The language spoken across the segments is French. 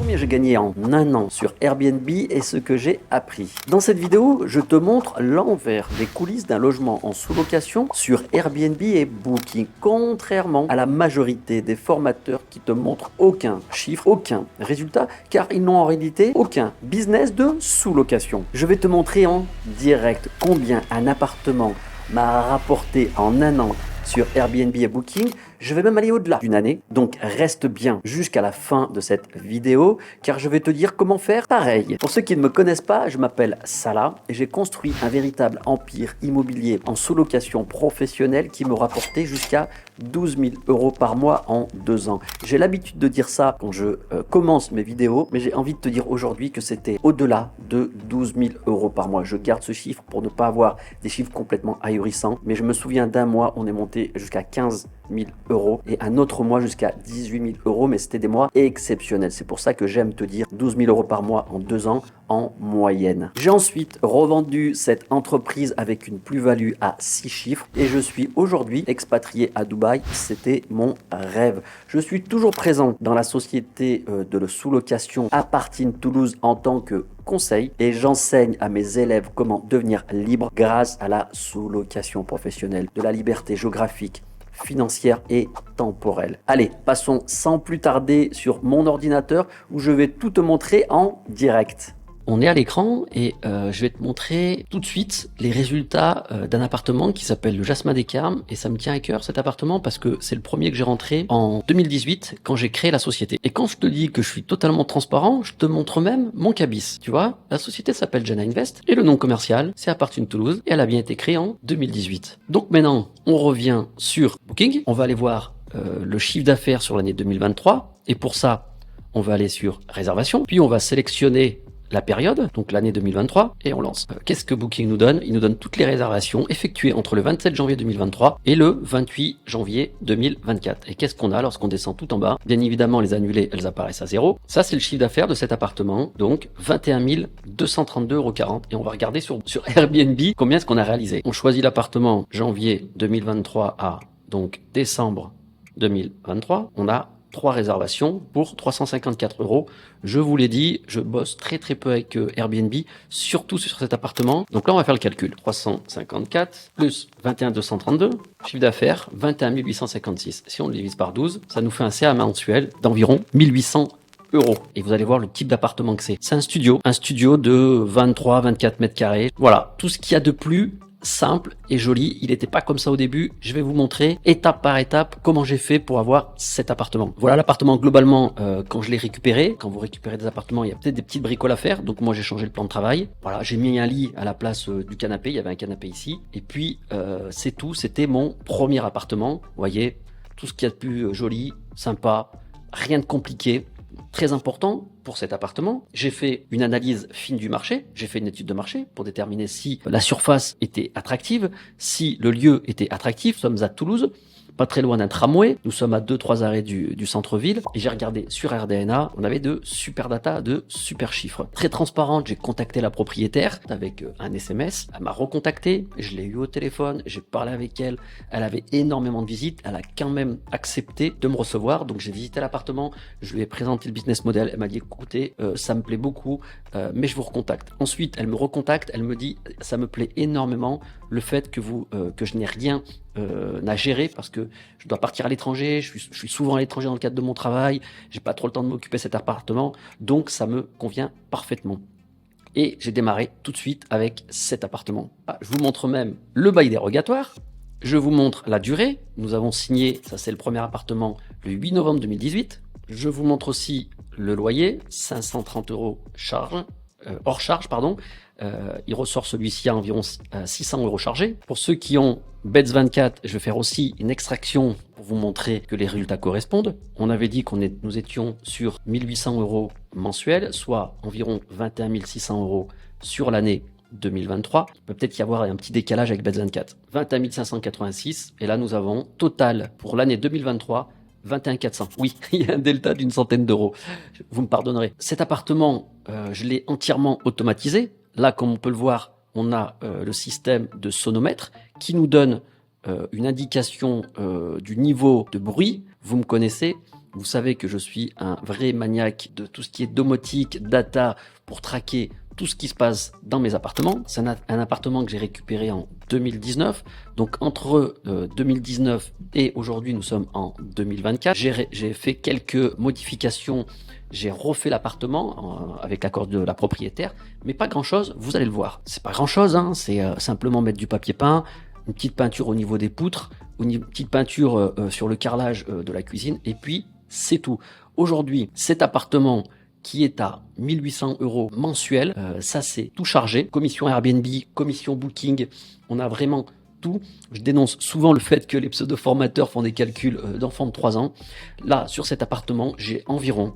combien j'ai gagné en un an sur Airbnb et ce que j'ai appris. Dans cette vidéo, je te montre l'envers des coulisses d'un logement en sous-location sur Airbnb et Booking, contrairement à la majorité des formateurs qui te montrent aucun chiffre, aucun résultat, car ils n'ont en réalité aucun business de sous-location. Je vais te montrer en direct combien un appartement m'a rapporté en un an sur Airbnb et Booking. Je vais même aller au-delà d'une année, donc reste bien jusqu'à la fin de cette vidéo car je vais te dire comment faire pareil. Pour ceux qui ne me connaissent pas, je m'appelle Salah et j'ai construit un véritable empire immobilier en sous-location professionnelle qui me rapportait jusqu'à 12 000 euros par mois en 2 ans. J'ai l'habitude de dire ça quand je commence mes vidéos, mais j'ai envie de te dire aujourd'hui que c'était au-delà de 12 000 euros par mois. Je garde ce chiffre pour ne pas avoir des chiffres complètement ahurissants, mais je me souviens d'un mois, on est monté jusqu'à 15 000 euros et un autre mois jusqu'à 18 000 euros, mais c'était des mois exceptionnels. C'est pour ça que j'aime te dire 12 000 euros par mois en 2 ans en moyenne. J'ai ensuite revendu cette entreprise avec une plus-value à 6 chiffres et je suis aujourd'hui expatrié à Dubaï. C'était mon rêve. Je suis toujours présent dans la société de la sous-location Apartine Toulouse en tant que conseil et j'enseigne à mes élèves comment devenir libre grâce à la sous-location professionnelle, de la liberté géographique, financière et temporelle. Allez, passons sans plus tarder sur mon ordinateur où je vais tout te montrer en direct. On est à l'écran et je vais te montrer tout de suite les résultats d'un appartement qui s'appelle le Jasmin des Carmes et ça me tient à cœur cet appartement parce que c'est le premier que j'ai rentré en 2018 quand j'ai créé la société. Et quand je te dis que je suis totalement transparent, je te montre même mon cabis. Tu vois, la société s'appelle Jana Invest et le nom commercial c'est Apartine Toulouse et elle a bien été créée en 2018. Donc maintenant, on revient sur Booking. On va aller voir le chiffre d'affaires sur l'année 2023 et pour ça, on va aller sur réservation. Puis on va sélectionner la période, donc l'année 2023, et on lance. Qu'est-ce que Booking nous donne? Il nous donne toutes les réservations effectuées entre le 27 janvier 2023 et le 28 janvier 2024. Et qu'est-ce qu'on a lorsqu'on descend tout en bas? Bien évidemment, les annulés, elles apparaissent à 0. Ça, c'est le chiffre d'affaires de cet appartement, donc 21 232,40 €. Et on va regarder sur Airbnb combien est-ce qu'on a réalisé. On choisit l'appartement janvier 2023 à donc décembre 2023. On a 3 réservations pour 354 €. Je vous l'ai dit, je bosse très peu avec Airbnb, surtout sur cet appartement. Donc là, on va faire le calcul. 354 plus 21 232, chiffre d'affaires 21 856. Si on le divise par 12, ça nous fait un CA mensuel d'environ 1800 €. Et vous allez voir le type d'appartement que c'est. C'est un studio de 23-24 mètres carrés. Voilà, tout ce qu'il y a de plus simple et joli. Il n'était pas comme ça au début. Je vais vous montrer étape par étape comment j'ai fait pour avoir cet appartement. Voilà l'appartement globalement quand je l'ai récupéré. Quand vous récupérez des appartements, il y a peut-être des petites bricoles à faire. Donc moi j'ai changé le plan de travail. Voilà, j'ai mis un lit à la place du canapé. Il y avait un canapé ici. Et puis c'est tout. C'était mon premier appartement. Vous voyez, tout ce qu'il y a de plus joli, sympa, rien de compliqué. Très important pour cet appartement, j'ai fait une analyse fine du marché, j'ai fait une étude de marché pour déterminer si la surface était attractive, si le lieu était attractif. Nous sommes à Toulouse, pas très loin d'un tramway, nous sommes à 2-3 arrêts du centre-ville et j'ai regardé sur RDNA, on avait de super data, de super chiffres. Très transparente, j'ai contacté la propriétaire avec un SMS, elle m'a recontacté, je l'ai eu au téléphone, j'ai parlé avec elle, elle avait énormément de visites, elle a quand même accepté de me recevoir, donc j'ai visité l'appartement, je lui ai présenté le business model, elle m'a dit écoutez, ça me plaît beaucoup, mais je vous recontacte. Ensuite, elle me recontacte, elle me dit ça me plaît énormément le fait que je n'ai rien à gérer parce que je dois partir à l'étranger, je suis souvent à l'étranger dans le cadre de mon travail, j'ai pas trop le temps de m'occuper de cet appartement, donc ça me convient parfaitement. Et j'ai démarré tout de suite avec cet appartement. Je vous montre même le bail dérogatoire, je vous montre la durée, nous avons signé, ça c'est le premier appartement, le 8 novembre 2018, je vous montre aussi le loyer, 530 € hors charge, pardon. Il ressort celui-ci à environ 600 € chargés. Pour ceux qui ont Bets24, je vais faire aussi une extraction pour vous montrer que les résultats correspondent. On avait dit nous étions sur 1800 € mensuels, soit environ 21 600 € sur l'année 2023. Il peut peut-être y avoir un petit décalage avec Bets24. 21 586 et là nous avons total pour l'année 2023 21 400. Oui, il y a un delta d'une centaine d'euros. Vous me pardonnerez. Cet appartement, je l'ai entièrement automatisé. Là, comme on peut le voir, on a le système de sonomètre qui nous donne une indication du niveau de bruit. Vous me connaissez, Vous savez que je suis un vrai maniaque de tout ce qui est domotique, data, pour traquer tout ce qui se passe dans mes appartements. C'est un appartement que j'ai récupéré en 2019. Donc entre 2019 et aujourd'hui, nous sommes en 2024. J'ai fait quelques modifications. J'ai refait l'appartement avec l'accord de la propriétaire, mais pas grand chose, vous allez le voir. C'est pas grand chose, hein, c'est simplement mettre du papier peint, une petite peinture au niveau des poutres, une petite peinture sur le carrelage de la cuisine, et puis c'est tout. Aujourd'hui, cet appartement qui est à 1800 € mensuels, ça c'est tout chargé. Commission Airbnb, commission Booking, on a vraiment tout. Je dénonce souvent le fait que les pseudo-formateurs font des calculs d'enfants de 3 ans. Là, sur cet appartement, j'ai environ,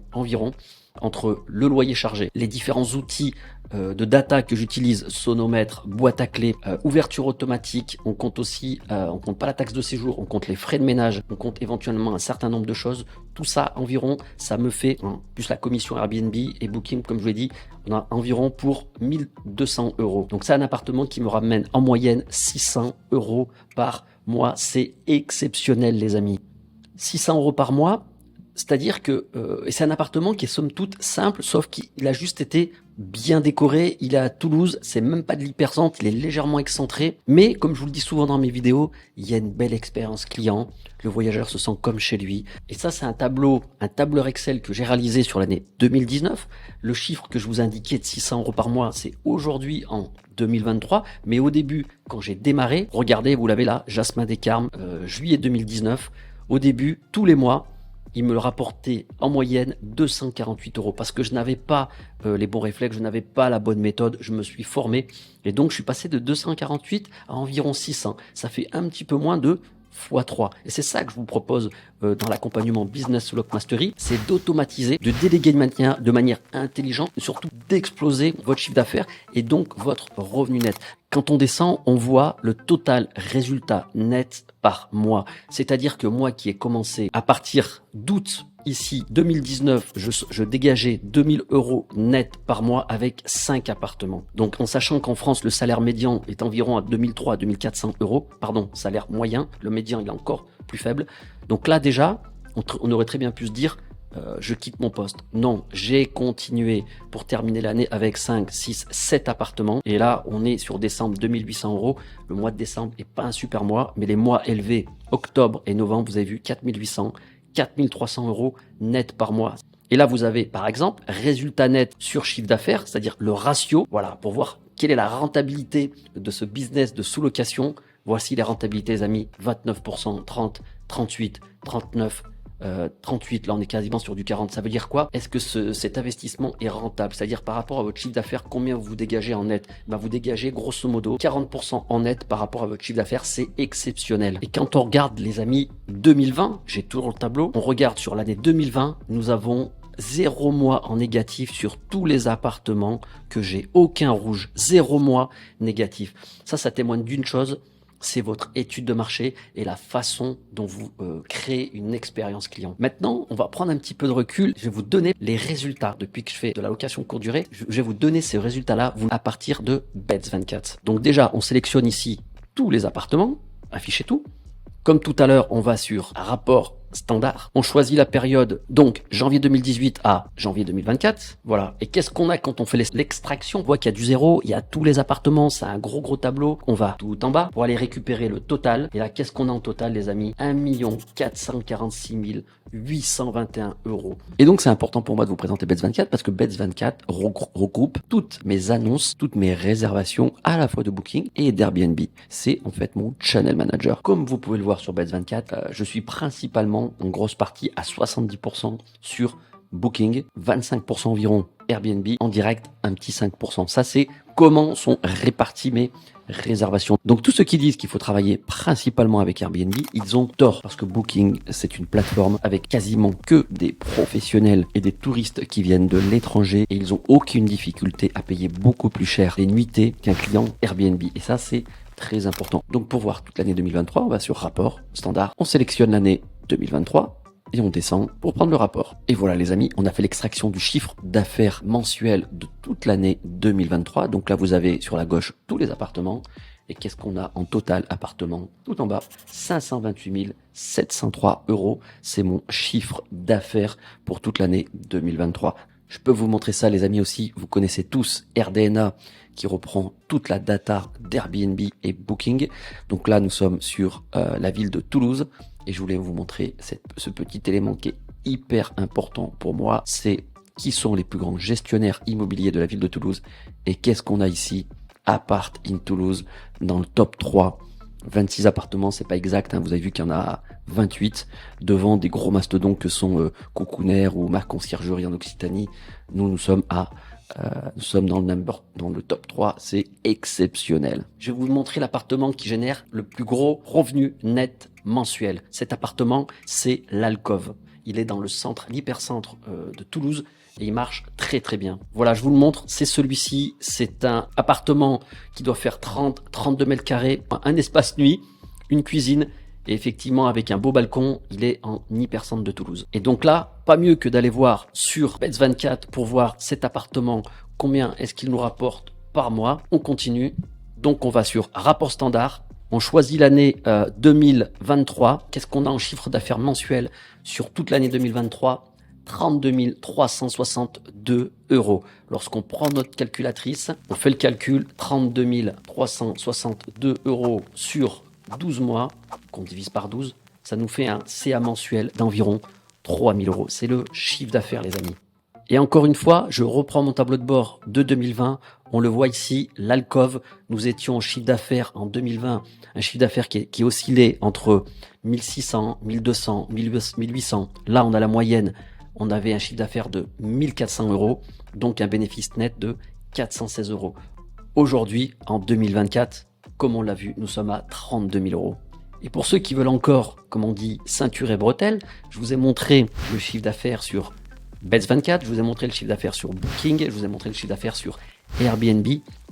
entre le loyer chargé, les différents outils de data que j'utilise, sonomètre, boîte à clés, ouverture automatique, on compte aussi, on compte pas la taxe de séjour, on compte les frais de ménage, on compte éventuellement un certain nombre de choses. Tout ça environ, ça me fait, plus la commission Airbnb et Booking, comme je vous l'ai dit, on a environ pour 1200 €. Donc c'est un appartement qui me ramène en moyenne 600 € par mois. C'est exceptionnel les amis. 600 € par mois, c'est-à-dire que c'est un appartement qui est somme toute simple, sauf qu'il a juste été bien décoré. Il est à Toulouse, c'est même pas de l'hypercentre, il est légèrement excentré. Mais comme je vous le dis souvent dans mes vidéos, il y a une belle expérience client. Le voyageur se sent comme chez lui. Et ça, c'est un tableur Excel que j'ai réalisé sur l'année 2019. Le chiffre que je vous indiquais de 600 € par mois, c'est aujourd'hui en 2023. Mais au début, quand j'ai démarré, regardez, vous l'avez là, Jasmin Descarmes, juillet 2019. Au début, tous les mois, il me le rapportait en moyenne 248 € parce que je n'avais pas les bons réflexes, je n'avais pas la bonne méthode, je me suis formé et donc je suis passé de 248 à environ 600. Ça fait un petit peu moins de x3. Et c'est ça que je vous propose dans l'accompagnement Business Lock Mastery, c'est d'automatiser, de déléguer de manière intelligente et surtout d'exploser votre chiffre d'affaires et donc votre revenu net. Quand on descend, on voit le total résultat net par mois. C'est-à-dire que moi qui ai commencé à partir d'août ici 2019, je dégageais 2000 € net par mois avec 5 appartements. Donc en sachant qu'en France, le salaire médian est environ à 2300 à 2400 €, pardon, salaire moyen, le médian il est encore plus faible. Donc là déjà, on aurait très bien pu se dire, je quitte mon poste. Non, j'ai continué pour terminer l'année avec 5, 6, 7 appartements. Et là, on est sur décembre 2800 €. Le mois de décembre n'est pas un super mois, mais les mois élevés, octobre et novembre, vous avez vu 4800, 4300 € net par mois. Et là, vous avez par exemple résultat net sur chiffre d'affaires, c'est-à-dire le ratio, voilà, pour voir quelle est la rentabilité de ce business de sous-location. Voici les rentabilités, les amis, 29%, 30, 38, 39, 38, là on est quasiment sur du 40. Ça veut dire quoi? Est-ce que cet investissement est rentable? C'est-à-dire par rapport à votre chiffre d'affaires, combien vous dégagez en net? Vous dégagez grosso modo 40% en net par rapport à votre chiffre d'affaires. C'est exceptionnel. Et quand on regarde les amis 2020, j'ai toujours le tableau, on regarde sur l'année 2020, nous avons 0 mois en négatif sur tous les appartements que j'ai, aucun rouge, 0 mois négatif. Ça témoigne d'une chose, c'est votre étude de marché et la façon dont vous créez une expérience client. Maintenant, on va prendre un petit peu de recul. Je vais vous donner les résultats depuis que je fais de la location courte durée. Je vais vous donner ces résultats-là à partir de Beds24. Donc déjà, on sélectionne ici tous les appartements, affichez tout. Comme tout à l'heure, on va sur rapport standard. On choisit la période, donc janvier 2018 à janvier 2024. Voilà. Et qu'est-ce qu'on a quand on fait l'extraction? On voit qu'il y a du zéro, il y a tous les appartements, c'est un gros tableau. On va tout en bas pour aller récupérer le total. Et là, qu'est-ce qu'on a en total, les amis? 1 446 821 €. Et donc, c'est important pour moi de vous présenter Beds24 parce que Beds24 regroupe toutes mes annonces, toutes mes réservations à la fois de Booking et d'Airbnb. C'est en fait mon channel manager. Comme vous pouvez le voir sur Beds24, je suis principalement en grosse partie à 70% sur Booking, 25% environ Airbnb, en direct un petit 5%. Ça c'est comment sont réparties mes réservations. Donc tous ceux qui disent qu'il faut travailler principalement avec Airbnb, ils ont tort parce que Booking c'est une plateforme avec quasiment que des professionnels et des touristes qui viennent de l'étranger et ils ont aucune difficulté à payer beaucoup plus cher les nuitées qu'un client Airbnb. Et ça c'est très important. Donc pour voir toute l'année 2023, on va sur rapport standard, on sélectionne l'année 2023 et on descend pour prendre le rapport. Et voilà les amis, on a fait l'extraction du chiffre d'affaires mensuel de toute l'année 2023. Donc là vous avez sur la gauche tous les appartements. Et qu'est-ce qu'on a en total appartement? Tout en bas, 528 703 €. C'est mon chiffre d'affaires pour toute l'année 2023. Je peux vous montrer ça, les amis, aussi. Vous connaissez tous RDNA qui reprend toute la data d'Airbnb et Booking. Donc là, nous sommes sur la ville de Toulouse et je voulais vous montrer ce petit élément qui est hyper important pour moi. C'est qui sont les plus grands gestionnaires immobiliers de la ville de Toulouse et qu'est-ce qu'on a ici? Apart in Toulouse dans le top 3. 26 appartements, c'est pas exact, hein. Vous avez vu qu'il y en a 28 devant des gros mastodontes que sont Cocooner ou Marc Conciergerie en Occitanie. Nous sommes dans le top 3, c'est exceptionnel. Je vais vous montrer l'appartement qui génère le plus gros revenu net mensuel. Cet appartement, c'est l'Alcôve. Il est dans le centre, l'hypercentre de Toulouse et il marche très très bien. Voilà, je vous le montre, c'est celui-ci. C'est un appartement qui doit faire 32 mètres carrés, un espace nuit, une cuisine et effectivement avec un beau balcon, il est en hypercentre de Toulouse. Et donc là, pas mieux que d'aller voir sur Bets24 pour voir cet appartement, combien est-ce qu'il nous rapporte par mois. On continue, donc on va sur rapport standard. On choisit l'année 2023. Qu'est-ce qu'on a en chiffre d'affaires mensuel sur toute l'année 2023? 32 362 €. Lorsqu'on prend notre calculatrice, on fait le calcul, 32 362 € sur 12 mois, qu'on divise par 12, ça nous fait un CA mensuel d'environ 3 000 €. C'est le chiffre d'affaires, les amis. Et encore une fois, je reprends mon tableau de bord de 2020. On le voit ici, l'Alcôve. Nous étions en chiffre d'affaires en 2020, un chiffre d'affaires qui oscillait entre 1600, 1200, 1800. Là, on a la moyenne. On avait un chiffre d'affaires de 1400 €, donc un bénéfice net de 416 €. Aujourd'hui, en 2024, comme on l'a vu, nous sommes à 32 000 €. Et pour ceux qui veulent encore, comme on dit, ceinture et bretelles, je vous ai montré le chiffre d'affaires sur Bets24, je vous ai montré le chiffre d'affaires sur Booking, je vous ai montré le chiffre d'affaires sur Airbnb.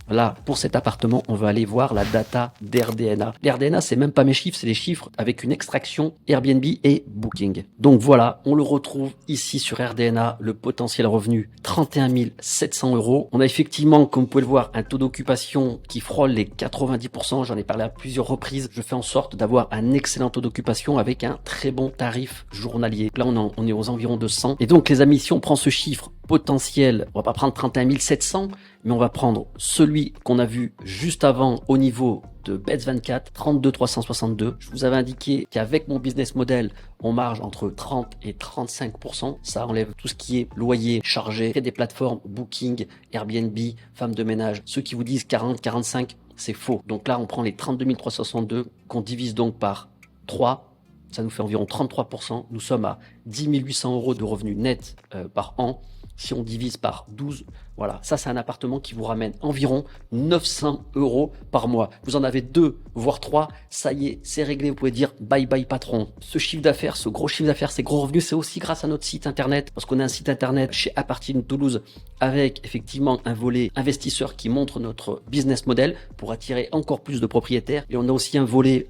Là, pour cet appartement, on va aller voir la data d'RDNA. L'RDNA, c'est même pas mes chiffres, c'est les chiffres avec une extraction Airbnb et Booking. Donc voilà, on le retrouve ici sur RDNA, le potentiel revenu 31 700 €. On a effectivement, comme vous pouvez le voir, un taux d'occupation qui frôle les 90%. J'en ai parlé à plusieurs reprises. Je fais en sorte d'avoir un excellent taux d'occupation avec un très bon tarif journalier. Là, on est aux environs de 100. Et donc, les amis, si on prend ce chiffre potentiel, on va pas prendre 31 700, mais on va prendre celui qu'on a vu juste avant au niveau de Bets24, 32 362. Je vous avais indiqué qu'avec mon business model, on marge entre 30 et 35%. Ça enlève tout ce qui est loyer, chargé, des plateformes, Booking, Airbnb, femmes de ménage. Ceux qui vous disent 40, 45, c'est faux. Donc là, on prend les 32 362 qu'on divise donc par 3. Ça nous fait environ 33%. Nous sommes à 10 800 € de revenus nets par an. Si on divise par 12, voilà, ça c'est un appartement qui vous ramène environ 900 € par mois. Vous en avez 2, voire 3, ça y est, c'est réglé, vous pouvez dire bye bye patron. Ce chiffre d'affaires, ce gros chiffre d'affaires, ces gros revenus, c'est aussi grâce à notre site internet, parce qu'on a un site internet chez Apartine Toulouse avec effectivement un volet investisseur qui montre notre business model pour attirer encore plus de propriétaires. Et on a aussi un volet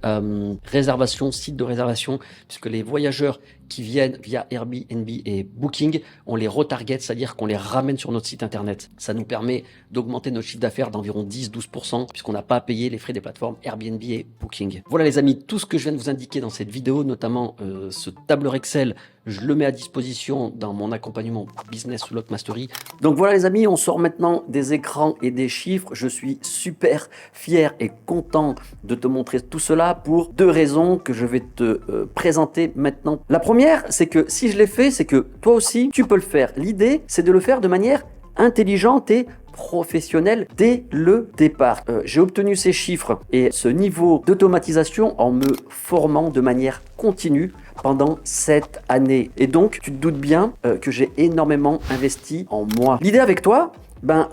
réservation, site de réservation, puisque les voyageurs qui viennent via Airbnb et Booking, on les retarget, c'est-à-dire qu'on les ramène sur notre site internet. Ça nous permet d'augmenter notre chiffre d'affaires d'environ 10-12% puisqu'on n'a pas à payer les frais des plateformes Airbnb et Booking. Voilà les amis, tout ce que je viens de vous indiquer dans cette vidéo, notamment ce tableur Excel, je le mets à disposition dans mon accompagnement Business Unlock Mastery. Donc voilà les amis, on sort maintenant des écrans et des chiffres. Je suis super fier et content de te montrer tout cela pour 2 raisons que je vais te présenter maintenant. La première, c'est que si je l'ai fait, c'est que toi aussi, tu peux le faire. L'idée, c'est de le faire de manière intelligente et professionnelle dès le départ. J'ai obtenu ces chiffres et ce niveau d'automatisation en me formant de manière continue pendant cette année. Et donc, tu te doutes bien que j'ai énormément investi en moi. L'idée avec toi,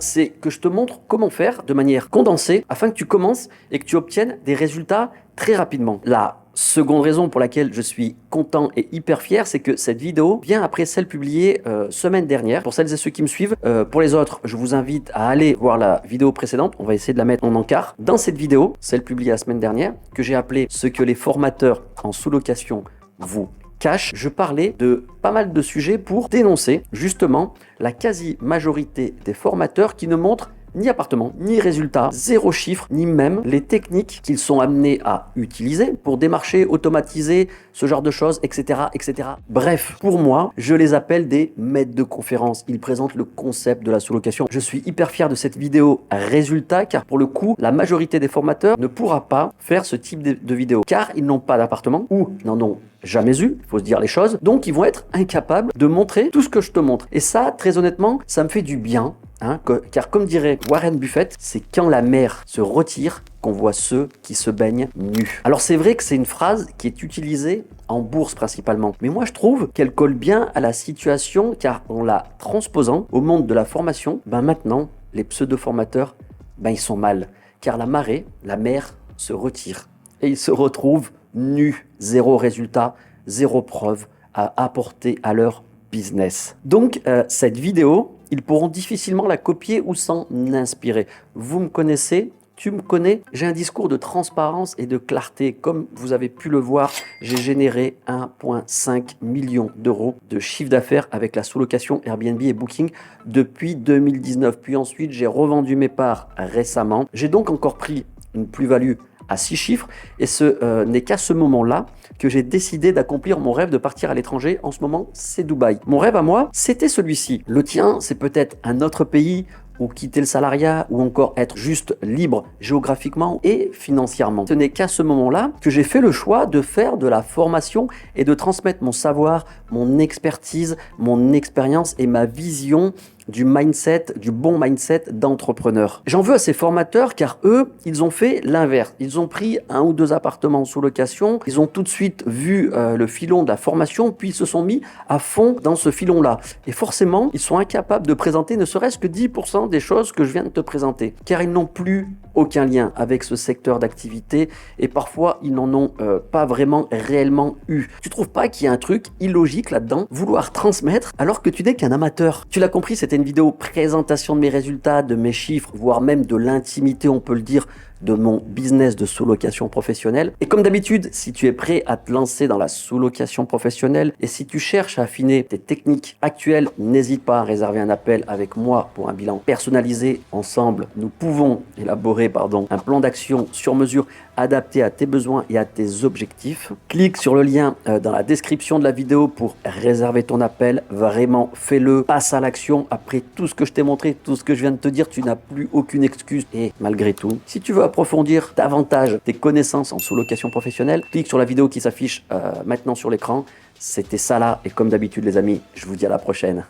c'est que je te montre comment faire de manière condensée afin que tu commences et que tu obtiennes des résultats très rapidement. La seconde raison pour laquelle je suis content et hyper fier, c'est que cette vidéo vient après celle publiée semaine dernière. Pour celles et ceux qui me suivent, pour les autres, je vous invite à aller voir la vidéo précédente. On va essayer de la mettre en encart. Dans cette vidéo, celle publiée la semaine dernière, que j'ai appelée « Ce que les formateurs en sous-location vous cachent », je parlais de pas mal de sujets pour dénoncer justement la quasi-majorité des formateurs qui ne montrent ni appartement, ni résultat, zéro chiffre, ni même les techniques qu'ils sont amenés à utiliser pour démarcher, automatiser, ce genre de choses, etc., etc. Bref, pour moi, je les appelle des maîtres de conférences. Ils présentent le concept de la sous-location. Je suis hyper fier de cette vidéo résultat, car pour le coup, la majorité des formateurs ne pourra pas faire ce type de vidéo, car ils n'ont pas d'appartement ou n'en ont jamais eu, il faut se dire les choses, donc ils vont être incapables de montrer tout ce que je te montre. Et ça, très honnêtement, ça me fait du bien, car comme dirait Warren Buffett, c'est quand la mer se retire qu'on voit ceux qui se baignent nus. Alors c'est vrai que c'est une phrase qui est utilisée en bourse principalement, mais moi je trouve qu'elle colle bien à la situation, car en la transposant au monde de la formation, maintenant, les pseudo-formateurs, ils sont mal, car la marée, la mer, se retire et ils se retrouvent nus, zéro résultat, zéro preuve à apporter à leur business. Donc cette vidéo, ils pourront difficilement la copier ou s'en inspirer. Vous me connaissez, tu me connais, j'ai un discours de transparence et de clarté. Comme vous avez pu le voir, j'ai généré 1,5 million d'euros de chiffre d'affaires avec la sous-location Airbnb et Booking depuis 2019. Puis ensuite, j'ai revendu mes parts récemment. J'ai donc encore pris une plus-value à 6 chiffres et ce n'est qu'à ce moment-là que j'ai décidé d'accomplir mon rêve de partir à l'étranger. En ce moment, c'est Dubaï. Mon rêve à moi, c'était celui-ci. Le tien, c'est peut-être un autre pays, ou quitter le salariat, ou encore être juste libre géographiquement et financièrement. Ce n'est qu'à ce moment-là que j'ai fait le choix de faire de la formation et de transmettre mon savoir, mon expertise, mon expérience et ma vision du mindset, du bon mindset d'entrepreneur. J'en veux à ces formateurs car eux, ils ont fait l'inverse. Ils ont pris 1 ou 2 appartements sous location, ils ont tout de suite vu le filon de la formation, puis ils se sont mis à fond dans ce filon-là. Et forcément, ils sont incapables de présenter ne serait-ce que 10% des choses que je viens de te présenter, car ils n'ont plus aucun lien avec ce secteur d'activité et parfois ils n'en ont pas vraiment réellement eu. Tu trouves pas qu'il y a un truc illogique là-dedans, vouloir transmettre alors que tu n'es qu'un amateur? Tu l'as compris, c'était une vidéo présentation de mes résultats, de mes chiffres, voire même de l'intimité, on peut le dire, de mon business de sous-location professionnelle. Et comme d'habitude, si tu es prêt à te lancer dans la sous-location professionnelle et si tu cherches à affiner tes techniques actuelles, n'hésite pas à réserver un appel avec moi pour un bilan personnalisé. Ensemble, nous pouvons élaborer un plan d'action sur mesure adapté à tes besoins et à tes objectifs. Clique sur le lien dans la description de la vidéo pour réserver ton appel. Vraiment, fais-le, passe à l'action. Après tout ce que je t'ai montré, tout ce que je viens de te dire, tu n'as plus aucune excuse. Et malgré tout, si tu veux approfondir davantage tes connaissances en sous-location professionnelle, clique sur la vidéo qui s'affiche maintenant sur l'écran. C'était ça là, et comme d'habitude les amis, je vous dis à la prochaine.